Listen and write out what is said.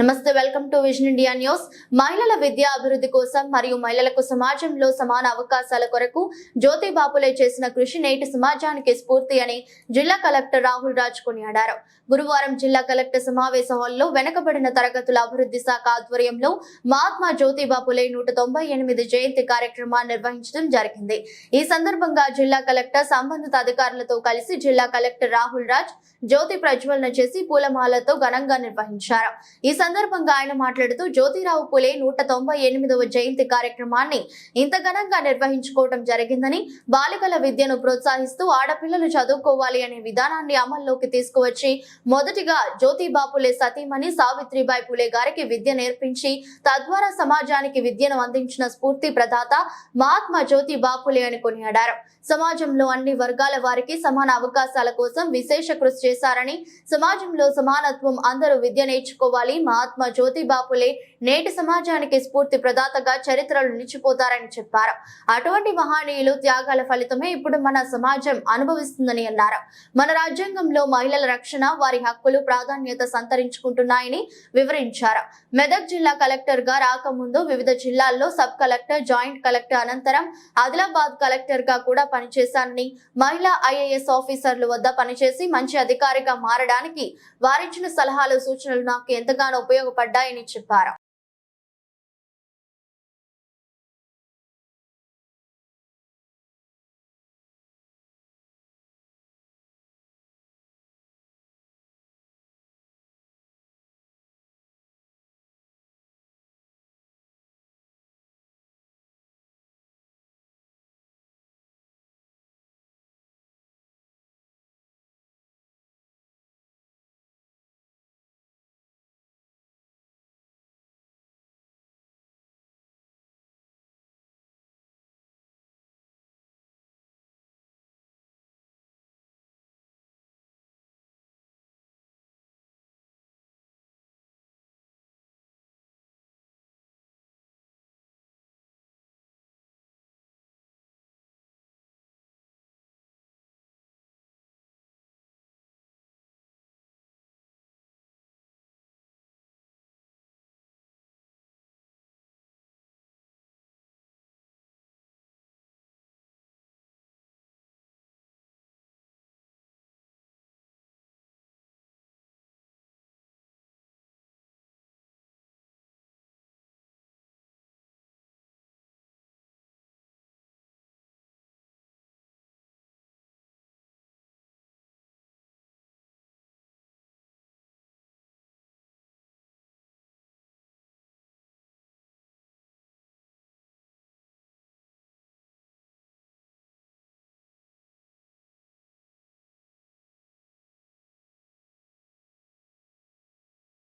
నమస్తే, welcome to vision India news. మహిళల విద్యా అభివృద్ధి కోసం మరియు మహిళలకు సమాజంలో సమాన అవకాశాల కొరకు జ్యోతి బాపులే చేసిన కృషి నేటి సమాజానికి స్ఫూర్తి అని జిల్లా కలెక్టర్ రాహుల్ రాజ్ కొనియాడారు. గురువారం జిల్లా కలెక్టర్ సమావేశ హాల్లో వెనుకబడిన తరగతుల అభివృద్ధి శాఖ ఆధ్వర్యంలో మహాత్మా జ్యోతి బాపులే 198 జయంతి కార్యక్రమాన్ని నిర్వహించడం జరిగింది. ఈ సందర్భంగా జిల్లా కలెక్టర్ సంబంధిత అధికారులతో కలిసి జిల్లా కలెక్టర్ రాహుల్ రాజ్ జ్యోతి ప్రజ్వలన చేసి పూలమాలతో ఘనంగా నిర్వహించారు. ఈ సందర్భంగా ఆయన మాట్లాడుతూ జ్యోతిరావు పులే 198వ జయంతి కార్యక్రమాన్ని ఇంత ఘనంగా నిర్వహించుకోవడం జరిగిందని, బాలికల విద్యను ప్రోత్సహిస్తూ ఆడపిల్లలు చదువుకోవాలి అనే విధానాన్ని అమల్లోకి తీసుకువచ్చి మొదటిగా జ్యోతి బాపులే సతీమణి సావిత్రిబాయి పులే గారికి విద్య నేర్పించి తద్వారా సమాజానికి విద్యను అందించిన స్ఫూర్తి ప్రదాత మహాత్మా జ్యోతి బాపులే అని కొనియాడారు. సమాజంలో అన్ని వర్గాల వారికి సమాన అవకాశాల కోసం విశేష కృషి చేశారని, సమాజంలో సమానత్వం, అందరూ విద్య నేర్చుకోవాలి, మహాత్మా జ్యోతి బాపులే నేటి సమాజానికి స్ఫూర్తి ప్రదాతగా చరిత్రలో నిలిచిపోతారని చెప్పారు. అటువంటి మహనీయులు త్యాగాల ఫలితమే ఇప్పుడు మన సమాజం అనుభవిస్తుందని అన్నారు. మన రాజ్యాంగంలో మహిళల రక్షణ, వారి హక్కులు ప్రాధాన్యత సంతరించుకుంటున్నాయని వివరించారు. మెదక్ జిల్లా కలెక్టర్ గా రాకముందు వివిధ జిల్లాల్లో సబ్ కలెక్టర్, జాయింట్ కలెక్టర్ అనంతరం ఆదిలాబాద్ కలెక్టర్ గా కూడా పనిచేశానని, మహిళా IAS ఆఫీసర్ల వద్ద పనిచేసి మంచి అధికారిగా మారడానికి వారిచ్చిన సలహాలు, సూచనలు నాకు ఎంతగానో ఉపయోగపడ్డాయని చెప్పారు.